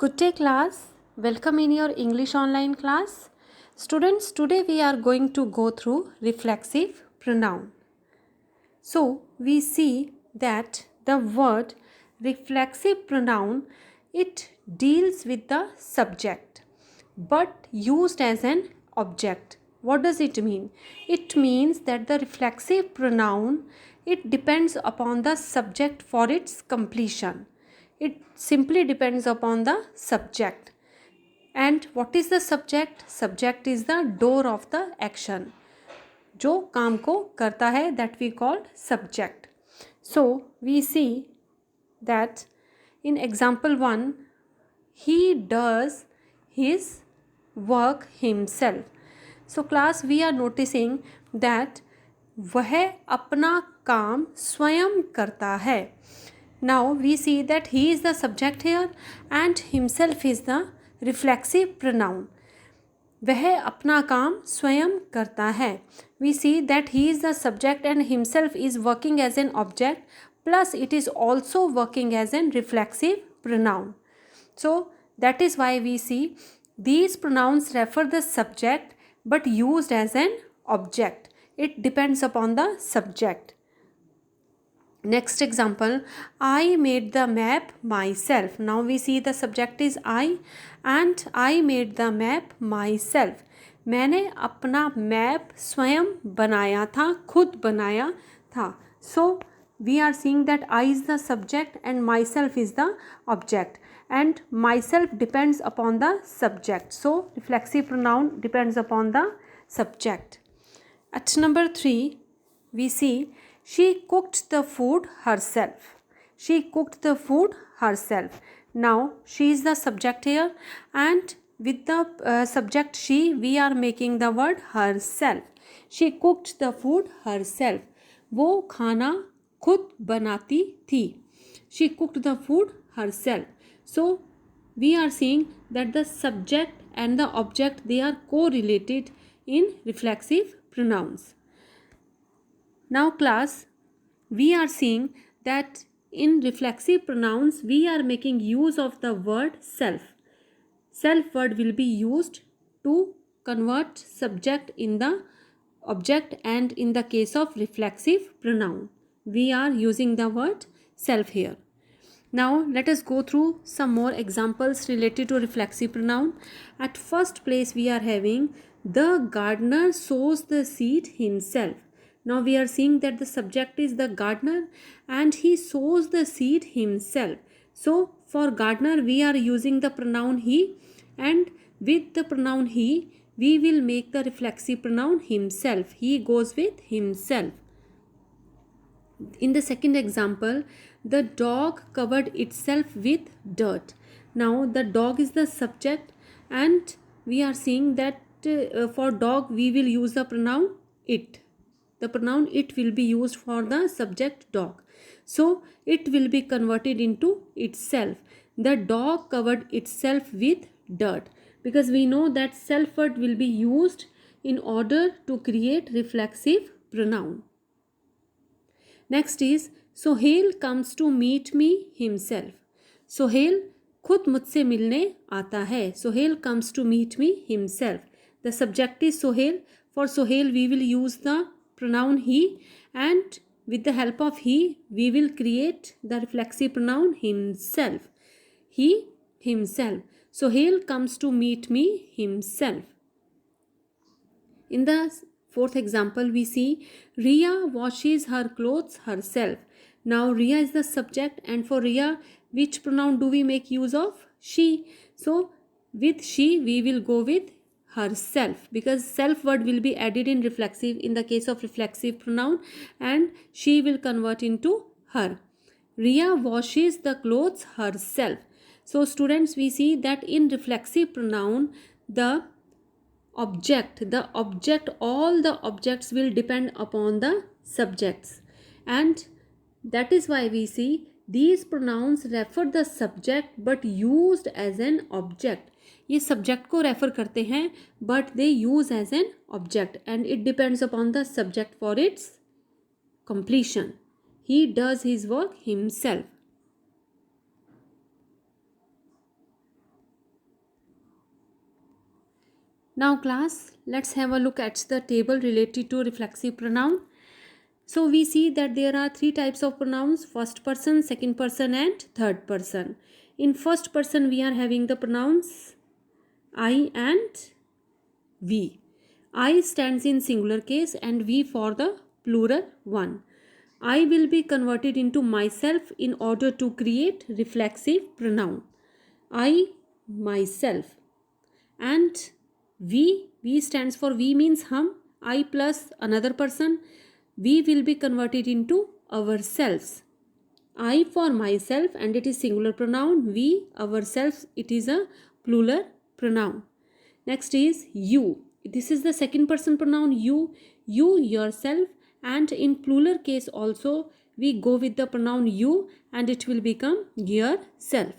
Good day class, welcome in your English online class. Students, today we are going to go through reflexive pronoun. So, we see that the word reflexive pronoun, it deals with the subject but used as an object. What does it mean? It means that the reflexive pronoun, it depends upon the subject for its completion. It simply depends upon the subject. And what is the subject? Subject is the door of the action. जो काम को करता है, that we call subject. So we see that in example 1, he does his work himself. So class, we are noticing that वह अपना काम स्वयं करता है. Now we see that he is the subject here and himself is the reflexive pronoun. वह अपना काम स्वयं करता है. We see that he is the subject and himself is working as an object, plus it is also working as an reflexive pronoun. So that is why we see these pronouns refer the subject but used as an object. It depends upon the subject. Next example, I made the map myself. Now we see the subject is I and I made the map myself. मैंने अपना map स्वयं बनाया था, खुद बनाया था. So we are seeing that I is the subject and myself is the object, and myself depends upon the subject. So reflexive pronoun depends upon the subject. At number 3, we see she cooked the food herself. She cooked the food herself. Now she is the subject here, and with the subject she, we are making the word herself. She cooked the food herself. वो खाना खुद बनाती थी. She cooked the food herself. So we are seeing that the subject and the object, they are correlated in reflexive pronouns. Now class, we are seeing that in reflexive pronouns we are making use of the word self. Self word will be used to convert subject in the object, and in the case of reflexive pronoun we are using the word self here. Now let us go through some more examples related to reflexive pronoun. At first place we are having the gardener sows the seed himself. Now we are seeing that the subject is the gardener and he sows the seed himself. So for gardener we are using the pronoun he, and with the pronoun he we will make the reflexive pronoun himself. He goes with himself. In the second example, the dog covered itself with dirt. Now the dog is the subject and we are seeing that for dog we will use the pronoun it. The pronoun it will be used for the subject dog. So it will be converted into itself. The dog covered itself with dirt, because we know that self word will be used in order to create reflexive pronoun. Next is Sohail comes to meet me himself. Sohail खुद मुझसे मिलने आता है. Sohail comes to meet me himself. The subject is Sohail. For Sohail we will use the pronoun he, and with the help of he we will create the reflexive pronoun himself. He, himself. Sohail comes to meet me himself. In the fourth example, we see Ria washes her clothes herself. Now Ria is the subject, and for Ria which pronoun do we make use of? She. So with she we will go with herself, because self word will be added in reflexive in the case of reflexive pronoun, and she will convert into her. Ria washes the clothes herself. So students, we see that in reflexive pronoun the object, all the objects will depend upon the subjects, and that is why we see these pronouns refer the subject but used as an object. ये subject को refer करते हैं but they use as an object, and it depends upon the subject for its completion. He does his work himself. Now class, let's have a look at the table related to reflexive pronoun. So we see that there are three types of pronouns: first person, second person and third person. In first person we are having the pronouns I and we. I stands in singular case and we for the plural one. I will be converted into myself in order to create reflexive pronoun. I, myself. And we stands for we means hum. I plus another person. We will be converted into ourselves. I for myself and it is singular pronoun. We, ourselves, it is a plural pronoun. Next is you. This is the second person pronoun you, yourself, and in plural case also we go with the pronoun you and it will become yourself.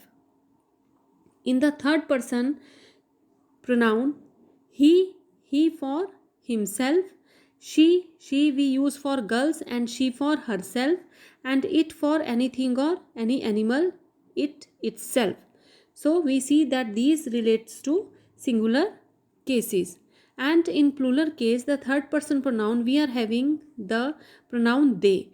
In the third person pronoun he for himself, she we use for girls and she for herself, and it for anything or any animal, it itself. So we see that these relates to singular cases. And in plural case, the third person pronoun, we are having the pronoun they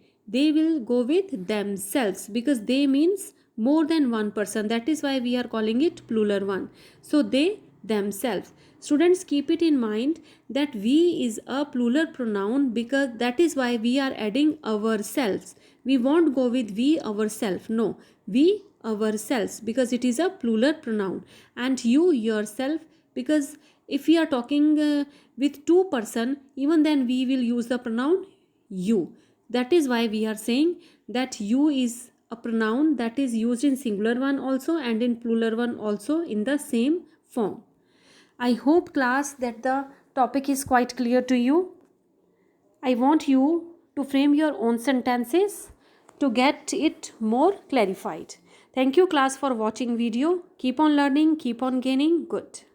will go with themselves because they means more than one person. That is why we are calling it plural one. So they themselves. Students, keep it in mind that we is a plural pronoun because that is why we are adding ourselves. We won't go with we ourselves. No, we ourselves because it is a plural pronoun, and you yourself because if we are talking with two person, even then we will use the pronoun you. That is why we are saying that you is a pronoun that is used in singular one also and in plural one also in the same form. I hope class that the topic is quite clear to you. I want you to frame your own sentences to get it more clarified. Thank you class for watching video. Keep on learning, keep on gaining. Good.